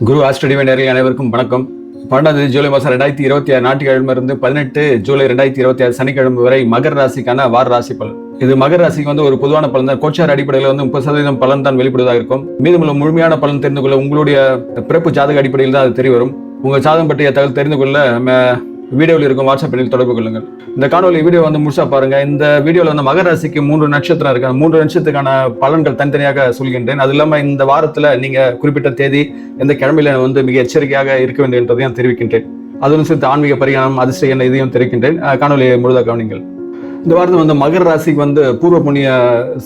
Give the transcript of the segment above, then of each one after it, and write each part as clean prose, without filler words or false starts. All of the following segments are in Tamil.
குரு ஆஸ்ட்ரேலியா நேயர்கள் அனைவருக்கும் வணக்கம். 12 ஜூலை மாதம் 2026 ஞாயிற்றுக்கிழமை இருந்து 18 ஜூலை 2026 சனிக்கிழமை வரை மகர ராசிக்கான வார ராசி பலன். இது மகர ராசிக்கு ஒரு பொதுவான பலன் தான். கோச்சார் அடிப்படையில் 30% பலன் தான் வெளிப்படுவதாக இருக்கும். மீதமுள்ள முழுமையான பலன் தெரிந்து கொள்ள உங்களுடைய பிறப்பு ஜாதக அடிப்படையில் தான் அது தெரிய வரும். உங்கள் ஜாதகம் பற்றிய தகவல் தெரிந்து கொள்ள வீடியோவில் இருக்கும் வாட்ஸ்அப் எண்ணில் தொடர்பு கொள்ளுங்கள். இந்த காணொலி வீடியோ முழுசா பாருங்க. இந்த வீடியோவில் மகர ராசிக்கு 3 நட்சத்திரம் இருக்கு. 3 நட்சத்திரத்துக்கான பலன்கள் தனித்தனியாக சொல்கின்றேன். அது இல்லாமல் இந்த வாரத்தில் நீங்க குறிப்பிட்ட தேதி எந்த கிழமையில மிக எச்சரிக்கையாக இருக்க வேண்டும் என்றதையும் தெரிவிக்கின்றேன். அதுவும் சேர்த்து ஆன்மீக பரிகாரம் அதிர்ஷ்ட என இதையும் தெரிவிக்கின்றேன். காணொலியை முழுதாக கவனிங்கள். இந்த வாரத்தில் மகர ராசிக்கு பூர்வ புண்ணிய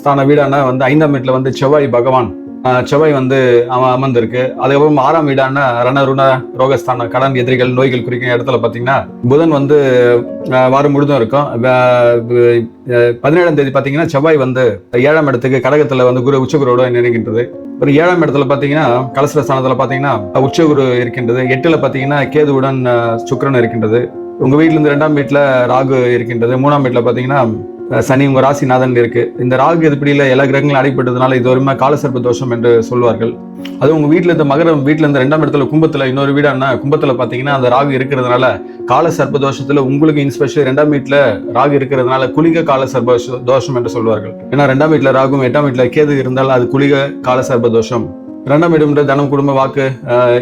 ஸ்தான வீடான 5ஆம் வீட்டில் செவ்வாய் பகவான் செவ்வாய் அமர்ந்திருக்கு. அதுக்கப்புறம் 6ஆம் வீடான ரணருண ரோகஸ்தான கடன் எதிரிகள் நோய்கள் குறிக்கும் இடத்துல பாத்தீங்கன்னா புதன் வாரம் முழுதும் இருக்கும். 17ஆம் தேதி பாத்தீங்கன்னா செவ்வாய் 7ஆம் இடத்துக்கு கடகத்துல குரு உச்சகுருவோட இணைகின்றது. ஒரு 7ஆம் இடத்துல பாத்தீங்கன்னா கலசர ஸ்தானத்துல பாத்தீங்கன்னா உச்சகுரு இருக்கின்றது. 8ல பாத்தீங்கன்னா கேதுவுடன் சுக்கிரன் இருக்கின்றது. உங்க வீட்டுல இருந்து 2ஆம் வீட்டுல ராகு இருக்கின்றது. 3ஆம் வீட்டுல பாத்தீங்கன்னா சனி உங்க ராசிநாதன் இருக்கு. இந்த ராகு எதிர்ப்படியில எல்லா கிரகங்களும் அடிப்பட்டதுனால இது ஒரு காலசர்ப்ப தோஷம் என்று சொல்வார்கள். அது உங்க வீட்டுல இருந்த மகரம் வீட்டுல இருந்து 2ஆம் இடத்துல கும்பத்துல இன்னொரு வீடான கும்பத்துல பாத்தீங்கன்னா அந்த ராகு இருக்கிறதுனால காலசர்ப்ப தோஷத்துல உங்களுக்கு இன்ஸ்பெஷல் 2ஆம் வீட்டுல ராகு இருக்கிறதுனால குளிக காலசர்ப்ப தோஷம் என்று சொல்வார்கள். ஏன்னா 2ஆம் வீட்டுல ராகும் 8ஆம் வீட்டுல கேது இருந்தால் அது குளிக காலசர்ப்ப தோஷம். 2ஆம் இடம் தனம் குடும்ப வாக்கு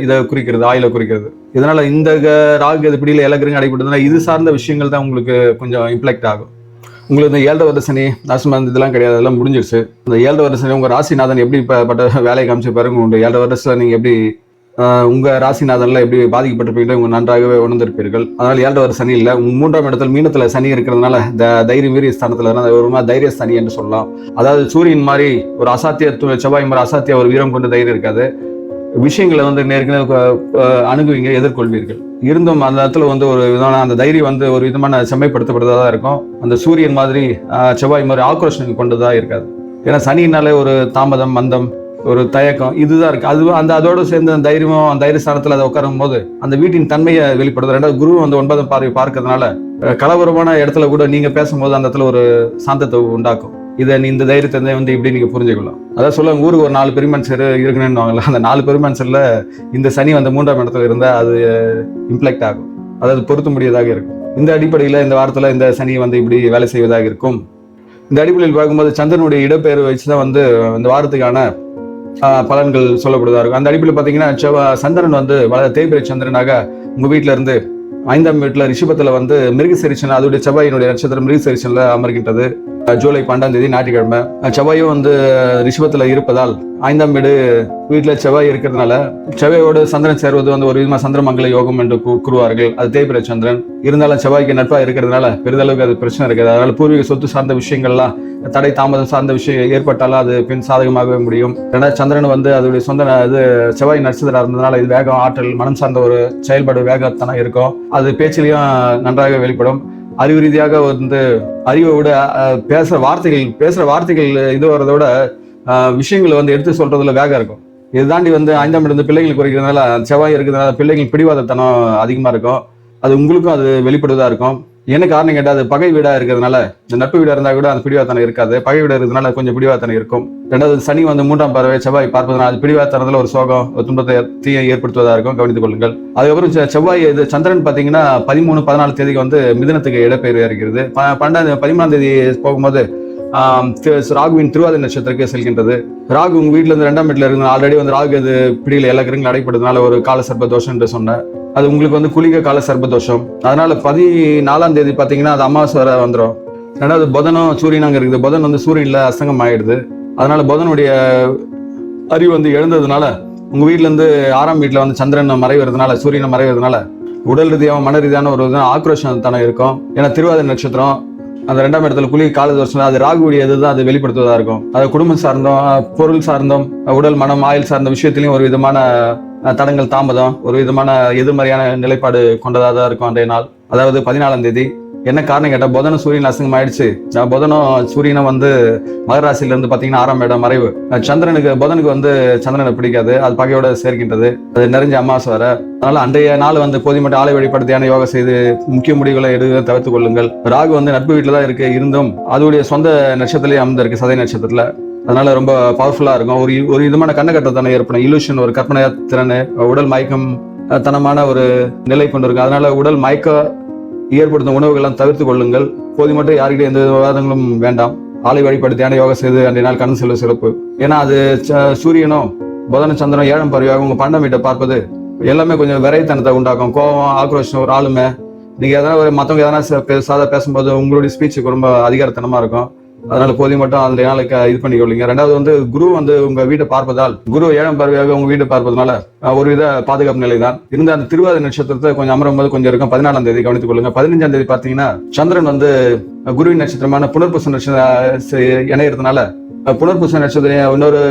இதை குறிக்கிறது, ஆயில குறிக்கிறது. இதனால இந்த ராகு எதிர்ப்படியில எல்லா கிரகங்களும் அடிப்பட்டதுனால இது சார்ந்த விஷயங்கள் தான் உங்களுக்கு கொஞ்சம் இம்பாக்ட் ஆகும். உங்களுக்கு இந்த 7வது வருட சனி நாசமந்த் இதெல்லாம் கிடையாது, அதெல்லாம் முடிஞ்சிருச்சு. இந்த 7வது வருட சனி உங்க ராசிநாதன் எப்படி பட்ட வேலையை காமிச்சு பாருங்க. உங்க 7வது வருடத்துல நீங்க எப்படி உங்க ராசிநாதன்ல எப்படி பாதிக்கப்பட்டிருப்பீங்களோ உங்க நன்றாகவே உணர்ந்திருப்பீர்கள். அதனால 7வது வருட சனி இல்லை. 3ஆம் இடத்துல மீனத்துல சனி இருக்கிறதுனால தைரிய வீரிய ஸ்தானத்துல ஒரு தைரிய சனி என்று சொல்லலாம். அதாவது சூரியன் மாதிரி ஒரு அசாத்திய செவ்வாய் மாதிரி அசாத்திய ஒரு வீரம் கொண்டு தைரியம் இருக்காது. விஷயங்களை நேருக்கு அணுகுவீங்க, எதிர்கொள்வீர்கள். இருந்தும் அந்த இடத்துல ஒரு விதமான அந்த தைரியம் ஒரு விதமான செம்மைப்படுத்தப்படுறதா இருக்கும். அந்த சூரியன் மாதிரி செவ்வாய் மாதிரி ஆக்ரோஷம் கொண்டதா இருக்காது. ஏன்னா சனினாலே ஒரு தாமதம், மந்தம், ஒரு தயக்கம் இதுதான் இருக்கு. அது அதோட சேர்ந்து அந்த தைரியமும் அந்த தைரிய ஸ்தானத்துல அதை உட்காரும் போது அந்த வீட்டின் தன்மையை வெளிப்படுது. 2வது குரு 9ஆம் பார்வை பார்க்கறதுனால கலவரமான இடத்துல கூட நீங்க பேசும்போது அந்த இடத்துல ஒரு சாந்தத்தை உண்டாக்கும். இதை இந்த தைரியத்தை இப்படி நீங்க புரிஞ்சுக்கலாம். அதாவது சொல்லுவாங்க ஊருக்கு ஒரு 4 பெருமன்சர் இருக்குன்னு வாங்கல. அந்த 4 பெருமன்சர்ல இந்த சனி 3ஆம் இடத்துல இருந்தா அது இம்பாக்ட் ஆகும். அதாவது பொருத்த முடியதாக இருக்கும். இந்த அடிப்படையில இந்த வாரத்துல இந்த சனி இப்படி வேலை செய்வதாக இருக்கும். இந்த அடிப்படையில் பார்க்கும்போது சந்திரனுடைய இடப்பெயர்வு வச்சுதான் இந்த வாரத்துக்கான பலன்கள் சொல்லப்படுவதா இருக்கும். அந்த அடிப்படையில் பாத்தீங்கன்னா சந்திரன் தேய்பிரை சந்திரனாக உங்க வீட்டுல இருந்து 5ஆம் வீட்டுல ரிஷபத்துல மிருகசீரிஷன் அதோடைய செவ்வாயினுடைய நட்சத்திரம் மிருகசீரிஷன்ல அமர்கின்றது. ஜூலை 12ஆம் தேதி ஞாயிற்றுக்கிழமை. செவ்வாயும் ரிஷபத்துல இருப்பதால் 5ஆம் வீட்டுல செவ்வாய் இருக்கிறதுனால செவ்வாயோடு சந்திரன் சேர்வது ஒரு விதமா சந்திரமங்கல யோகம் என்று கூறுவார்கள். அது தேய்பிரை சந்திரன் இருந்தாலும் செவ்வாய்க்கு நட்பா இருக்கிறதுனால பெரிதளவுக்கு அது பிரச்சனை இருக்காது. அதனால பூர்வீக சொத்து சார்ந்த விஷயங்கள்லாம் தடை தாமதம் சார்ந்த விஷயம் ஏற்பட்டாலும் அது பின் சாதகமாகவே முடியும். ஏன்னா சந்திரன் அதோடைய சொந்த செவ்வாய் நட்சத்திரம் இருந்ததுனால இது வேகம், ஆற்றல், மனம் சார்ந்த ஒரு செயல்பாடு வேகத்தான இருக்கும். அது பேச்சிலையும் நன்றாக வெளிப்படும். அறிவு ரீதியாக அறிவை விட பேசுற வார்த்தைகள் இது வர்றதோட விஷயங்களை எடுத்து சொல்றதுல வேகம் இருக்கும். இது தாண்டி 5ஆம் இடம் பிள்ளைகள் குறைக்கிறதுனால செவ்வாய் இருக்கிறதுனால பிள்ளைகள் பிடிவாதத்தனம் அதிகமா இருக்கும். அது உங்களுக்கும் அது வெளிப்படுவதா இருக்கும். என்ன காரணம் கேட்டால் அது பகை வீடா இருக்கிறதுனால, இந்த நட்பு வீடா இருந்தா கூட அந்த பிடிவாதனம் இருக்காது. பகை வீடா இருக்கிறதுனால கொஞ்சம் பிடிவாதனம் இருக்கும். 2வது சனி 3ஆம் பார்வை செவ்வாய் பார்ப்பதனால அது பிடிவாதனத்துல ஒரு சோகம், ஒரு துன்பத்தை தீயை ஏற்படுத்துவதா இருக்கும். கவனித்துக் கொள்ளுங்கள். அதுக்கப்புறம் செவ்வாய் சந்திரன் பாத்தீங்கன்னா 13, 14 தேதிக்கு மிதுனத்துக்கு இடப்பெயர்வு இருக்கிறது. 13ஆம் தேதி போகும்போது ராகுவின் திருவாதிரை நட்சத்திரத்துக்கு செல்கின்றது. ராகு உங்க வீட்டுல இருந்து 2ஆம் வீட்டுல இருந்து ஆல்ரெடி ராகு இது பிடியில எல்லா கிரகங்களும் அடைப்படுறதுனால ஒரு கால சர்ப்ப தோஷம் என்று சொன்னேன். அது உங்களுக்கு குளிக கால சர்ப்ப தோஷம். அதனால 14ஆம் தேதி பாத்தீங்கன்னா அது அமாவாசை வர வந்துடும். 2வது புதனும் சூரியன் அங்க இருக்குது. புதன் சூரியன்ல அஸ்தங்கம் ஆயிடுது. அதனால புதனுடைய அறிவு எழுந்ததுனால உங்க வீட்டுல இருந்து 6ஆம் வீட்டுல சந்திரன் மறைவதுனால சூரியனை மறைவதுனால உடல் ரீதியாக மன ரீதியான ஒரு ஆக்ரோஷம் தானே இருக்கும். ஏன்னா திருவாதிரை நட்சத்திரம் அந்த 2ஆம் இடத்துல குளிர் கால தோஷம் அது ராகுடைய இதுதான் அது வெளிப்படுத்துவதா இருக்கும். அது குடும்பம் சார்ந்தோம், பொருள் சார்ந்தோம், உடல் மனம் ஆயுள் சார்ந்த விஷயத்திலையும் ஒரு விதமான தடங்கள், தாமதம், ஒரு விதமான எதிர்மறையான நிலைப்பாடு கொண்டதாக தான் இருக்கும் அன்றைய நாள். அதாவது 14ஆம் தேதி. என்ன காரணம் கேட்டால் புதனும் சூரியன் அசங்கம் ஆயிடுச்சு. புதனும் சூரியனும் மகர ராசியில இருந்து பாத்தீங்கன்னா 6ஆம் இடம் மறைவு. புதனுக்கு சந்திரனை பிடிக்காது. அது பகையோட சேர்க்கின்றது. அது நிறைஞ்ச அமாவாசை வர. அதனால அன்றைய நாள் போதிமட்ட ஆலை வழிபடுத்தியான யோகா செய்து முக்கிய முடிவுகளை எடுக்க தவிர்த்துக் கொள்ளுங்கள். ராகு நட்பு வீட்டுல தான் இருக்கு. இருந்தும் அதோடைய சொந்த நட்சத்திரத்திலேயே அமர்ந்திருக்கு, சதய நட்சத்திரத்துல. அதனால ரொம்ப பவர்ஃபுல்லா இருக்கும். ஒரு ஒரு விதமான கண்ணகட்டத்தனம் ஏற்படும், இல்லூஷன், ஒரு கற்பனை திறன், உடல் மயக்கம் தனமான ஒரு நிலை கொண்டிருக்கும். அதனால உடல் மயக்க ஏற்படுத்தும் உணவுகள்லாம் தவிர்த்து கொள்ளுங்கள். போது மட்டும் யாருக்கிட்ட எந்த விவாதங்களும் வேண்டாம். ஆலை வழிபடு தியான யோகா செய்து அன்றைய நாள் கடந்து செல்வது சிறப்பு. ஏன்னா அது சூரியனும் புதனும் சந்திரனும் 7ஆம் பார்வையாக உங்க 12ஆம் வீட்டை பார்ப்பது எல்லாமே கொஞ்சம் விரைத்தனத்தை உண்டாக்கும். கோபம், ஆக்ரோஷம், ஒரு ஆளுமை. நீங்க எதனா மற்றவங்க எதனா சாதா பேசும்போது உங்களுடைய ஸ்பீச்சுக்கு ரொம்ப அதிகாரத்தனமா இருக்கும். அதனால போதிய மட்டும் அந்த நாளுக்கு இது பண்ணிக்கொள்ளுங்க. ரெண்டாவது வந்து குரு வந்து உங்க வீட்டை பார்ப்பதால், குரு 7ஆம் பார்வையாக உங்க வீட்டை பார்ப்பதனால ஒரு வித பாதுகாப்பு நிலை தான் இருந்த அந்த திருவாதிரை நட்சத்திரத்தை கொஞ்சம் அமரும் போது கொஞ்சம் இருக்கும். 14ஆம் தேதி கவனித்துக் கொள்ளுங்க. 15ஆம் தேதி பாத்தீங்கன்னா சந்திரன் வந்து குருவின் நட்சத்திரமான புனர்பூச நட்சத்திரம் இணையறதுனால, புனர்பூச நட்சத்திரம் இன்னொரு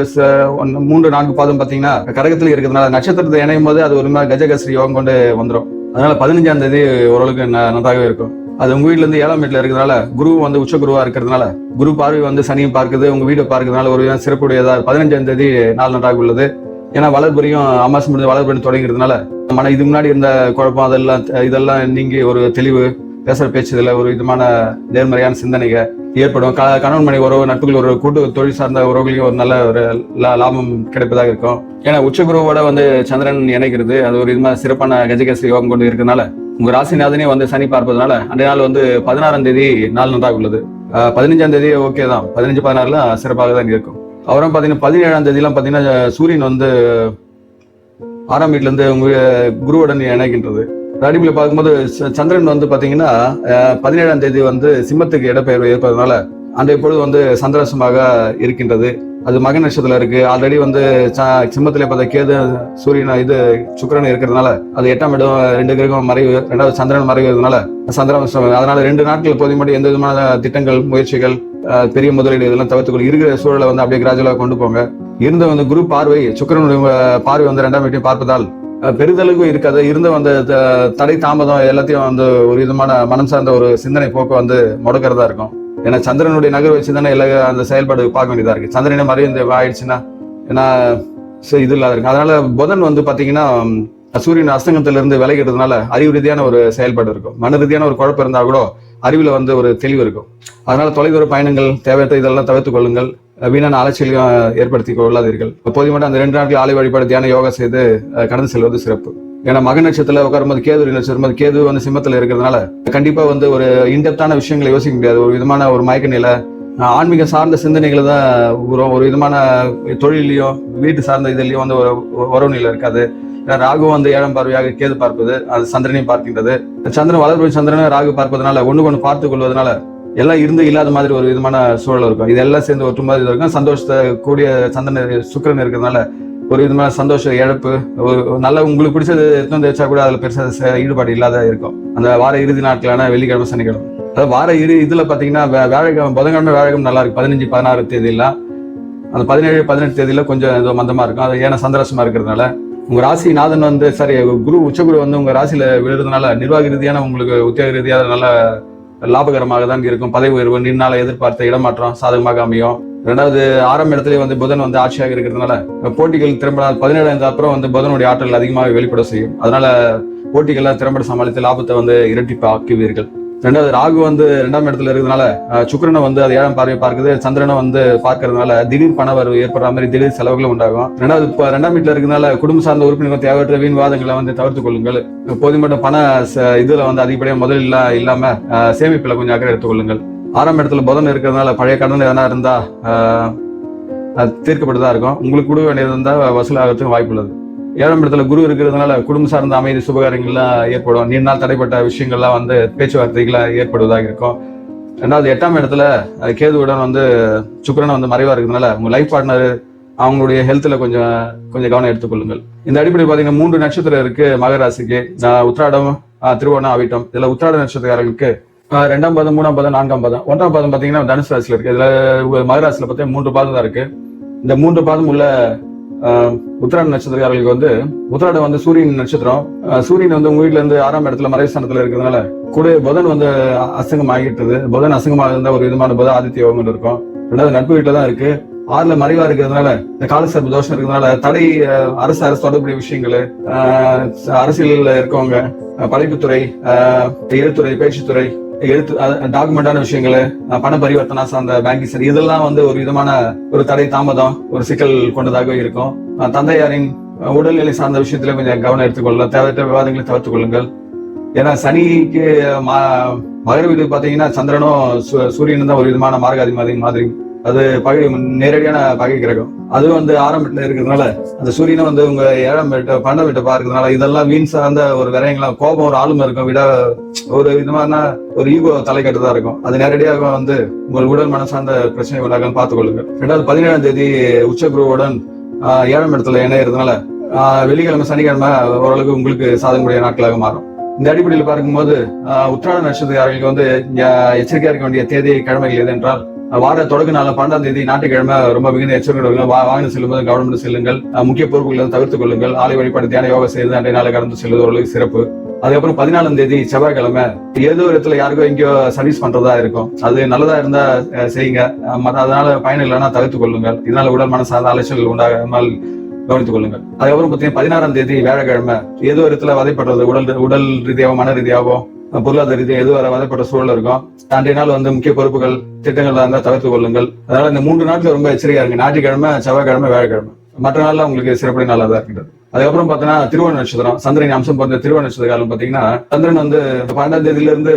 3-4 பாதம் பாத்தீங்கன்னா கடகத்துல இருக்கிறதுனால நட்சத்திரத்தை இணையும் போது அது ஒரு மாதிரி கஜகஸ்ரீ யோகம் கொண்டு வந்துடும். அதனால 15ஆம் தேதி ஓரளவுக்கு நன்றாகவே இருக்கும். அது உங்க வீட்டுல இருந்து 7ஆம் வீட்டுல இருக்கிறதுனால, குரு வந்து உச்ச குருவா இருக்கிறதுனால, குரு பார்வை வந்து சனியும் பார்க்குது, உங்க வீட்டை பார்க்கறதுனால ஒரு சிறப்புடையதா 15ஆம் தேதி நாள் நன்றாக உள்ளது. ஏன்னா வளர்புரியும் அமாசம் முடிஞ்சு வளர்புரி தொடங்கிறதுனால இது முன்னாடி இருந்த குழப்பம் இதெல்லாம் நீங்கி ஒரு தெளிவு, பேசுற பேச்சுல ஒரு விதமான நேர்மறையான சிந்தனைகள் ஏற்படும். கணவன் மனைவி உறவு, நட்புகள், ஒரு கூட்டு தொழில் சார்ந்த உறவுகளையும் ஒரு நல்ல ஒரு லாபம் கிடைப்பதாக இருக்கும். ஏன்னா உச்சகுருவோட வந்து சந்திரன் இணைக்கிறது, அது ஒரு விதமான சிறப்பான கஜகேசரி யோகம் கொண்டு இருக்கிறதுனால, உங்க ராசிநாதனே வந்து சனி பார்ப்பதனால அன்றைய நாள் வந்து 16ஆம் தேதி நாள் நன்றாக உள்ளது. 15ஆம் தேதி ஓகே தான், 15-16 சிறப்பாக தான் இருக்கும். அப்புறம் பாத்தீங்கன்னா 17ஆம் தேதி எல்லாம் பாத்தீங்கன்னா சூரியன் வந்து 6ஆம் வீட்டுல இருந்து உங்க குருவுடன் இணைக்கின்றது. அடிப்படையில் பார்க்கும்போது சந்திரன் வந்து பாத்தீங்கன்னா 17ஆம் தேதி வந்து சிம்மத்துக்கு இடப்பெயர்வு ஏற்பதனால அன்றைய பொழுது வந்து சந்திராசமாக இருக்கின்றது. அது மக நட்சத்திரத்துல இருக்கு. ஆல்ரெடி வந்து சிம்மத்திலே பார்த்த கேது, சூரியன், சுக்கிரன் இருக்கிறதுனால அது 8ஆம் இடம், 2 கிரகம் மறைவு, 2வது சந்திரன் மறைவுறதுனால சந்திராசம். அதனால 2 நாட்கள் போதும் மட்டும் எந்த விதமான திட்டங்கள், முயற்சிகள், பெரிய முதலீடு இதெல்லாம் தவிர்த்துக்கொள்ள இருக்கிற சூழலை வந்து அப்படியே கிராஜுவலாக கொண்டு போங்க. இருந்த வந்து குரு பார்வை, சுக்கிரனுடைய பார்வை வந்து 2ஆம் வீட்டையும் பார்ப்பதால் பெரிதளவு இருக்காது. இருந்த வந்து தடை தாமதம் எல்லாத்தையும் வந்து ஒரு விதமான மனம் சார்ந்த ஒரு சிந்தனை போக்கு வந்து முடக்கிறதா இருக்கும். ஏன்னா சந்திரனுடைய நகர் வச்சு தானே எல்லா அந்த செயல்பாடு பார்க்க வேண்டியதா இருக்கு. சந்திரனை மறைந்து ஆயிடுச்சுன்னா ஏன்னா இது இல்லாத இருக்கு. அதனால புதன் வந்து பாத்தீங்கன்னா சூரியன் அஸ்தங்கத்துல இருந்து விலகிறதுனால அறிவு ரீதியான ஒரு செயல்பாடு இருக்கும். மன ரீதியான ஒரு குழப்பம் இருந்தா கூட அறிவுல வந்து ஒரு தெளிவு இருக்கும். அதனால தொலைதூர பயணங்கள், தேவையற்ற இதெல்லாம் தவிர்த்துக் கொள்ளுங்கள். வீணான அலைச்சலையும் ஏற்படுத்திக் கொள்ளாதீர்கள். போதிய மட்டும் அந்த 2 நாட்கள் ஆலை வழிபாடு தியான யோகா செய்து கடந்து செல்வது சிறப்பு. ஏன்னா மக நட்சத்திரத்துல உட்காரும்போது கேது நட்சத்திரம், கேது வந்து சிம்மத்துல இருக்கிறதுனால கண்டிப்பா வந்து ஒரு இன்டெப்தான விஷயங்களை யோசிக்க முடியாது. ஒரு விதமான ஒரு மயக்க நிலை, ஆன்மீக சார்ந்த சிந்தனைகளை தான் ஒரு விதமான தொழிலையும் வீட்டு சார்ந்த இதுலயும் வந்து ஒரு உறவு நிலை இருக்காது. ராகு வந்து 7ஆம் பார்வையாக கேது பார்ப்பது, அது சந்திரனையும் பார்க்கின்றது. சந்திரன் வளர்புரி சந்திரனை ராகு பார்ப்பதனால ஒண்ணு பார்த்துக் கொள்வதனால எல்லாம் இருந்து இல்லாத மாதிரி ஒரு விதமான சூழல் இருக்கும். இதெல்லாம் சேர்ந்து ஒற்றுமாதிரி இருக்கும். சந்தோஷத்தை கூடிய சந்திரன் சுக்கிரன் இருக்கிறதுனால ஒரு விதமான சந்தோஷ இழப்பு, ஒரு நல்ல உங்களுக்கு பிடிச்சது எடுத்து வச்சா கூட அதுல பெருசா ஈடுபாடு இல்லாத இருக்கும். அந்த வார இறுதி நாட்களான வெள்ளிக்கிழமை, சனிக்கிழமை, அதாவது வார இதுல பாத்தீங்கன்னா வியாழக்கிழமை, புதன்கிழமை, வியாழக்கிழமை நல்லா இருக்கு. 15, 16 தேதியெல்லாம், அந்த 17, 18 தேதியில கொஞ்சம் மந்தமா இருக்கும். அது ஏன்னா சந்திராசமா இருக்கிறதுனால உங்க ராசி நாதன் வந்து குரு உச்சகுரு வந்து உங்க ராசியில விழுறதுனால நிர்வாக ரீதியான உங்களுக்கு உத்தியோக ரீதியாக நல்ல லாபகரமாக தான் இருக்கும். பதவி உயர்வு, நீண்ட எதிர்பார்த்த இடமாற்றம் சாதகமாக அமையும். 2வது 6ஆம் இடத்துல வந்து புதன் வந்து ஆட்சியாக இருக்கிறதுனால போட்டிகள் திறம்பட 17 அப்புறம் வந்து புதனுடைய ஆற்றல் அதிகமாக வெளிப்பட செய்யும். அதனால போட்டிகள்லாம் திறம்பட சமாளித்து லாபத்தை வந்து இரட்டிப்பு ஆக்குவீர்கள். 2வது ராகு வந்து 2ஆம் இடத்துல இருக்கிறதுனால சுக்கிரனை வந்து அது 7ஆம் பார்வையை பார்க்குது, சந்திரனை வந்து பார்க்கறதுனால திடீர் பண வரவு ஏற்படுற மாதிரி திடீர் செலவுகளும் உண்டாகும். 2ஆம் வீட்டுல இருக்கிறதுனால குடும்ப சார்ந்த உறுப்பினர்கள் தேவையற்ற வீண் வாதங்களை வந்து தவிர்த்துக் கொள்ளுங்கள். போதும் மட்டும் பண இதுல வந்து அதிகப்படியாக முதல் இல்லாம சேமிப்புல கொஞ்சம் அக்கறை எடுத்துக் கொள்ளுங்கள். 6ஆம் இடத்துல புதன் இருக்கிறதுனால பழைய கடன் எதனா இருந்தா தீர்க்கப்பட்டுதான் இருக்கும். உங்களுக்கு கொடுக்க வேண்டியது இருந்தா வசூலாகிறதுக்கு வாய்ப்பு உள்ளது. 7ஆம் இடத்துல குரு இருக்கிறதுனால குடும்ப சார்ந்த அமைதி, சுபகாரியங்கள்லாம் ஏற்படும். நீண்ட நாள் தடைப்பட்ட விஷயங்கள்லாம் வந்து பேச்சுவார்த்தைகள்லாம் ஏற்படுவதாக இருக்கும். 2வது 8ஆம் இடத்துல கேதுவுடன் வந்து சுக்கிரன் வந்து மறைவா இருக்கிறதுனால உங்க லைஃப் பார்ட்னர் அவங்களுடைய ஹெல்த்ல கொஞ்சம் கவனம் எடுத்துக்கொள்ளுங்கள். இந்த அடிப்படையில் பாத்தீங்கன்னா 3 நட்சத்திரம் இருக்கு மகர ராசிக்கு. உத்திராடம், திருவோணம், அவிட்டம். இதுல உத்திராட நட்சத்திரக்காரர்களுக்கு 2ஆம் பாதம், 3ஆம் பாதம், 4ஆம் பாதம். 1ஆம் பாதம் பாத்தீங்கன்னா தனுசு ராசியில இருக்கு. இதுல மகர ராசியில பார்த்தீங்கன்னா 3 பாதம் தான் இருக்கு. இந்த 3 பாதம் உள்ள உத்திராட நட்சத்திரக்காரர்களுக்கு வந்து உத்திராடம் வந்து சூரியன் நட்சத்திரம். சூரியன் வந்து உங்க வீட்டுல இருந்து 6ஆம் இடத்துல மறைவு ஸ்தானத்துல இருக்கிறதுனால கூட புதன் வந்து அசங்கம் ஆகிட்டது. புதன் அசங்கமாக இருந்தா ஒரு விதமான புத ஆதித்ய யோகம் இருக்கும். 2வது நட்பு வீட்டுல தான் இருக்கு. 6ல மறைவா இருக்கிறதுனால இந்த காலசர்ப தோஷம் இருக்கிறதுனால தடை, அரசு தொடர்புடைய விஷயங்கள், அரசியல்ல இருக்கவங்க, படைப்புத்துறை, எழுத்துறை, பேச்சுத்துறை, எழுத்து டாக்குமெண்டான விஷயங்கள், பண பரிவர்த்தனை சார்ந்த பேங்கிங் சரி, இதெல்லாம் வந்து ஒரு விதமான ஒரு தடை தாமதம் ஒரு சிக்கல் கொண்டதாக இருக்கும். தந்தையாரின் உடல்நிலை சார்ந்த விஷயத்துல கொஞ்சம் கவனம் எடுத்துக்கொள்ளலாம். தேவையற்ற விவாதங்களை தவிர்த்துக் கொள்ளுங்கள். ஏன்னா சனிக்கு மகர வீடு பாத்தீங்கன்னா சந்திரனும் சூரியனும் தான் ஒரு விதமான மார்காதிபதி மாதிரி. அது நேரடியான பகை கிரகம். அதுவும் வந்து 6ஆம் வீட்டுல இருக்கிறதுனால அந்த சூரியனும் வந்து உங்க 7ஆம் வீட்டு 12ஆம் வீட்டை பார்க்கறதுனால இதெல்லாம் வீண் சார்ந்த ஒரு விரயங்களா, கோபம் ஒரு ஆளுமை இருக்கும், விட ஒரு விதமான ஒரு ஈகோ தலை கட்டுதான் இருக்கும். அது நேரடியாக வந்து உங்கள் உடல் மன சார்ந்த பிரச்சனை உண்டாக பார்த்துக் கொள்ளுங்கள். 17ஆம் தேதி உச்சகுருவுடன் 7ஆம் இடத்துல இணையறதுனால வெள்ளிக்கிழமை சனிக்கிழமை ஓரளவுக்கு உங்களுக்கு சாதகக்கூடிய நாட்களாக மாறும். இந்த அடிப்படையில் பார்க்கும்போது உத்திராட நட்சத்திரக்காரர்களுக்கு வந்து எச்சரிக்கையா இருக்க வேண்டிய தேதி கிழமைகள் எது என்றால், வார தொடக்க நாள் 12ஆம் தேதி ஞாயிற்றுக்கிழமை ரொம்ப மிகுந்த எச்சரிக்கை. வாகனம் செல்லும்போது கவனம் செல்லுங்கள். முக்கிய பொறுப்புகளை தவிர்த்துக் கொள்ளுங்கள். ஆலை வழிபாடு தியான யோகா செய்து அன்றைய நாளை கடந்து செல்வது ஓரளவுக்கு சிறப்பு. அதுக்கப்புறம் 14ஆம் தேதி செவ்வாய்க்கிழமை ஏதோ ஒரு இடத்துல யாருக்கோ எங்கேயோ சர்வீஸ் பண்றதா இருக்கும். அது நல்லதா இருந்தா செய்யுங்க. அதனால பயன் இல்லைன்னா தவிர்த்துக் கொள்ளுங்கள். இதனால உடல் மனசார்ந்த அலைச்சல்கள் உண்டாகாமல் கவனித்துக் கொள்ளுங்கள். அதுக்கப்புறம் பார்த்தீங்கன்னா 16ஆம் தேதி வியாழக்கிழமை ஏதோ இடத்துல வதைப்படுறது, உடல் ரீதியாவோ மன ரீதியாவோ பொருளாதார ரீதியாக எது வதைப்பட்ட சூழல் இருக்கும். அன்றைய நாள் வந்து முக்கிய பொறுப்புகள் திட்டங்கள் இருந்தால் தவிர்த்துக் கொள்ளுங்கள். அதனால இந்த 3 நாட்கள் ரொம்ப எச்சரிக்கையா இருங்க. ஞாயிற்றுக்கிழமை, செவ்வாய்க்கிழமை, வியாழக்கிழமை. மற்ற நாள்ல உங்களுக்கு சிறப்பு நாளா தான் இருக்கின்றது. அதுக்கப்புறம் பாத்தீங்கன்னா திருவோண நட்சத்திரம், சந்திரன் அம்சம் பிறந்த திருவோண நட்சத்திர காலம் பாத்தீங்கன்னா சந்திரன் வந்து 12ஆம் தேதியில இருந்து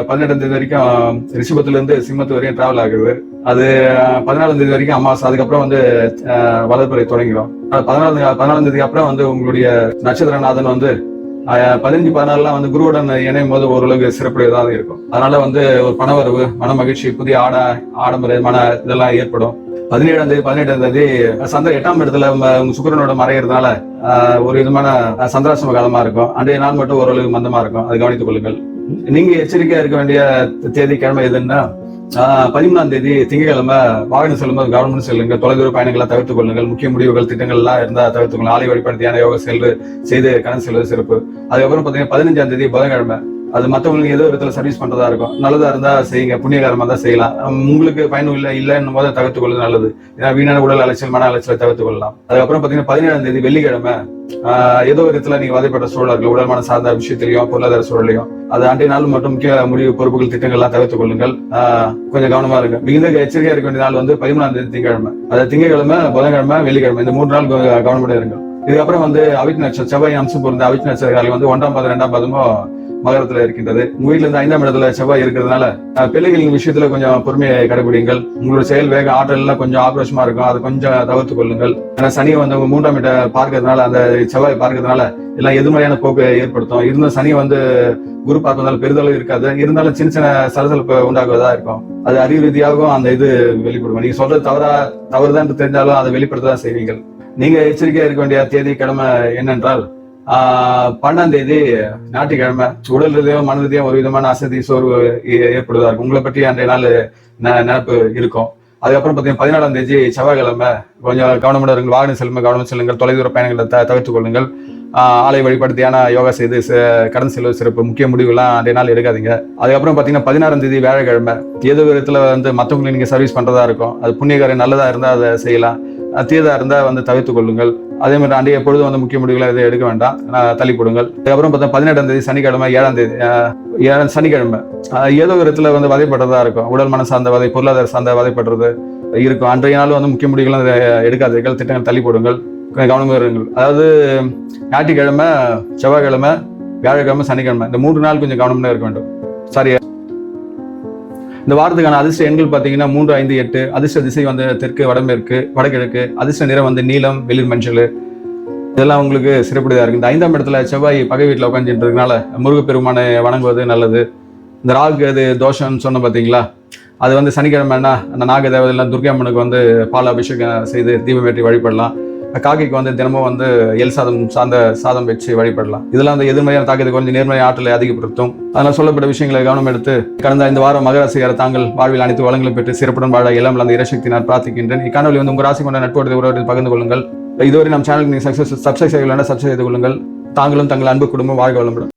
18ஆம் தேதி வரைக்கும் ரிஷபத்துல இருந்து சிம்மத்து வரைக்கும் டிராவல் ஆகுது. அது 14ஆம் தேதி வரைக்கும் அமாவாசை. அதுக்கப்புறம் வந்து வளர்ப்புறை தொடங்கிடும். 14ஆம் தேதிக்கு அப்புறம் வந்து உங்களுடைய நட்சத்திரநாதன் வந்து 15, 16 வந்து குருவுடன் இணையும் போது ஓரளவுக்கு சிறப்புடையதாக இருக்கும். அதனால வந்து ஒரு பணவரவு, மன மகிழ்ச்சி, புதிய ஆடம்பர இதெல்லாம் ஏற்படும். 17ஆம் தேதி 18ஆம் தேதி சந்திரன் 8ஆம் இடத்துல உங்க சுக்கிரனோட மறைகிறதுனால ஒரு விதமான சந்திராசிரம காலமா இருக்கும். அன்றைய நாள் மட்டும் ஓரளவுக்கு மந்தமா இருக்கும். அதை கவனித்துக் கொள்ளுங்கள். நீங்க எச்சரிக்கையா இருக்க வேண்டிய தேதி கிழமை எதுன்னா 13ஆம் தேதி திங்கட்கிழமை வாகனம் செல்லும்போது கவனம் செல்லுங்க. தொலைதூர பயணங்களை தவிர்த்துக் கொள்ளுங்கள். முக்கிய முடிவுகள் திட்டங்கள் எல்லாம் இருந்தா தவிர்த்துக் கொள்ளுங்கள். ஆலை வழிபாடு தியான யோகா செய்து கடந்து செல்வது சிறப்பு. அதுக்கப்புறம் பாத்தீங்கன்னா 15ஆம் தேதி புதன்கிழமை அது மற்றவங்களுக்கு ஏதோ விதத்துல சர்வீஸ் பண்றதா இருக்கும். நல்லதா இருந்தா செய்யுங்க. புண்ணியகரமா தான் செய்யலாம். உங்களுக்கு பயனும் இல்லைன்னு போது தவிர்த்துக் கொள்வது நல்லது. ஏன்னா வீணான உடல் அலைச்சல், மன அலைச்சலை தவிர்த்துக் கொள்ளலாம். அதுக்கப்புறம் பாத்தீங்கன்னா 17ஆம் தேதி வெள்ளிக்கிழமை ஏதோ விதத்துல நீங்க வதைப்பட்ட சூழல்கள், உடல் மன சார்ந்த விஷயத்திலையும் பொருளாதார சூழலையும் அது அன்றைய நாள் மட்டும் முக்கிய முடிவு பொறுப்புகள் திட்டங்கள் எல்லாம் தவிர்த்துக் கொள்ளுங்கள். கொஞ்சம் கவனமா இருக்கு. மிகுந்த எச்சரிக்கையா இருக்க வேண்டிய நாள் வந்து 13ஆம் தேதி திங்கட்கிழமை. அது திங்கட்கிழமை, புதன்கிழமை, வெள்ளிக்கிழமை இந்த 3 நாள் கவனப்பட இருங்கள். இதுக்கப்புறம் வந்து அவிட் நட்சத்திரம், செவ்வாய் அம்சம் பொருந்த அவிட் நட்சத்திரக்காரர்கள் வந்து 1ஆம் பாதம் 2ஆம் பாதமும் மகரத்துல இருக்கின்றது. உங்க வீட்டுல இருந்து 5ஆம் இடத்துல செவ்வாய் இருக்கிறதுனால பிள்ளைகளின் விஷயத்துல கொஞ்சம் பொறுமையை கடைபிடிங்கள். உங்களோட செயல் வேக ஆற்றல் எல்லாம் கொஞ்சம் ஆக்ரோஷமா இருக்கும். அதை கொஞ்சம் தவிர்த்துக் கொள்ளுங்கள். ஏன்னா சனியை வந்து 3ஆம் இட பார்க்கறதுனால, அந்த செவ்வாய் பார்க்கறதுனால எல்லாம் எதிர்மறையான போக்கு ஏற்படுத்தும். இருந்த சனி வந்து குரு பார்க்கறதுனால பெரிதளவு இருக்காது. இருந்தாலும் சின்ன சின்ன சலசலப்பு உண்டாகுவதா இருக்கும். அது அறிவு ரீதியாகவும் அந்த இது வெளிப்படுவோம். நீங்க சொல்றது தவறுதான் தெரிஞ்சாலும் அதை வெளிப்படுத்ததான் செய்வீங்கள். நீங்க எச்சரிக்கையா இருக்க வேண்டிய தேதி கிழமை என்னென்றால் 12ஆம் தேதி ஞாயிற்றுக்கிழமை. உடல் ரீதியாக மன ரீதியாக ஒரு விதமான அசதி சோர்வு ஏற்படுவதா இருக்கும். உங்களை பற்றி அன்றைய நாள் நினைப்பு இருக்கும். அதுக்கப்புறம் பார்த்தீங்கன்னா 14ஆம் தேதி செவ்வாய்க்கிழமை கொஞ்சம் கவனமுடன் இருங்கள். வாகனம் செல்லுங்கள், கவனம் செல்லுங்கள். தொலைதூர பயணங்களை தவிர்த்துக் கொள்ளுங்கள். ஆலை வழிபாடு தியான யோகா செய்து கடந்து செல்வது சிறப்பு. முக்கிய முடிவுலாம் அன்றைய நாள் எடுக்காதீங்க. அதுக்கப்புறம் பார்த்தீங்கன்னா 16ஆம் தேதி வியாழக்கிழமை ஏதோ விதத்துல வந்து மற்றவங்களுக்கு நீங்க சர்வீஸ் பண்றதா இருக்கும். அது புண்ணியகாரம் நல்லதா இருந்தா அதை செய்யலாம். தீயதா இருந்தா வந்து தவிர்த்துக் கொள்ளுங்கள். அதே மாதிரி அன்றைய பொழுது வந்து முக்கிய முடிவுகளை எதுவும் எடுக்க வேண்டாம், தள்ளி போடுங்கள். அதுக்கப்புறம் பார்த்தா 18ஆம் தேதி சனிக்கிழமை, 7ஆம் தேதி சனிக்கிழமை ஏதோ விதத்துல வந்து வதைப்பட்டதா இருக்கும். உடல் மன சார்ந்த வதை, பொருளாதார சார்ந்த வதைப்படுறது இருக்கும். அன்றைய நாள் வந்து முக்கிய முடிவுகளை எடுக்காதீர்கள். திட்டங்கள் தள்ளி போடுங்கள். கவனமாக இருங்கள். அதாவது ஞாயிற்றுக்கிழமை, செவ்வாய்க்கிழமை, வியாழக்கிழமை, சனிக்கிழமை இந்த 3 நாள் கொஞ்சம் கவனமாக இருக்க வேண்டும். சரி. இந்த வாரத்துக்கான அதிர்ஷ்ட எண்கள் பார்த்தீங்கன்னா 3, 5, 8. அதிர்ஷ்ட திசை வந்து தெற்கு, வடமேற்கு, வடகிழக்கு. அதிர்ஷ்ட நிறம் வந்து நீலம், வெளிர் மஞ்சள். இதெல்லாம் உங்களுக்கு சிறப்புடையதா இருக்கு. இந்த 5ஆம் இடத்துல செவ்வாய் பகை வீட்டில் உட்காந்துருக்கிறதுனால முருகப்பெருமானை வணங்குவது நல்லது. இந்த ராகு அது தோஷம்னு சொன்ன பார்த்தீங்களா, அது வந்து சனிக்கிழமைன்னா அந்த நாக தேவதையெல்லாம் துர்காம்மனுக்கு வந்து பால் அபிஷேகம் செய்து தீபமேற்றி வழிபடலாம். காக்கைக்கு வந்து தினமும் வந்து எல் சாதம் சார்ந்த சாதம் வச்சு வழிபடலாம். இதெல்லாம் அந்த எதிர்மறையான தாக்கத்தை கொஞ்சம் நேர்மறை ஆற்றலை அதிகப்படுத்தும். அதனால் சொல்லப்பட்ட விஷயங்களை கவனம் எடுத்து கடந்த இந்த வாரம் மகராசிக்கார தாங்கள் வாழ்வில் அனைத்து வளங்களும் பெற்று சிறப்புடன் வாழ எல்லாம் அந்த இறைசக்தி நான் பிரார்த்திக்கின்றேன். இக்காணொலி வந்து உங்கள் ராசி கொண்ட நட்போடு உறவுடன் பகிர்ந்து கொள்ளுங்கள். இதுவரை நம் சேனலுக்கு நீங்கள் சப்ஸ்கிரைப் செய்யலாம், சப்ஸ்கிரைப் செய்து கொள்ளுங்கள். தாங்களும் தங்கள் அன்பு குடும்பம் வாழ்க வளமுடன்.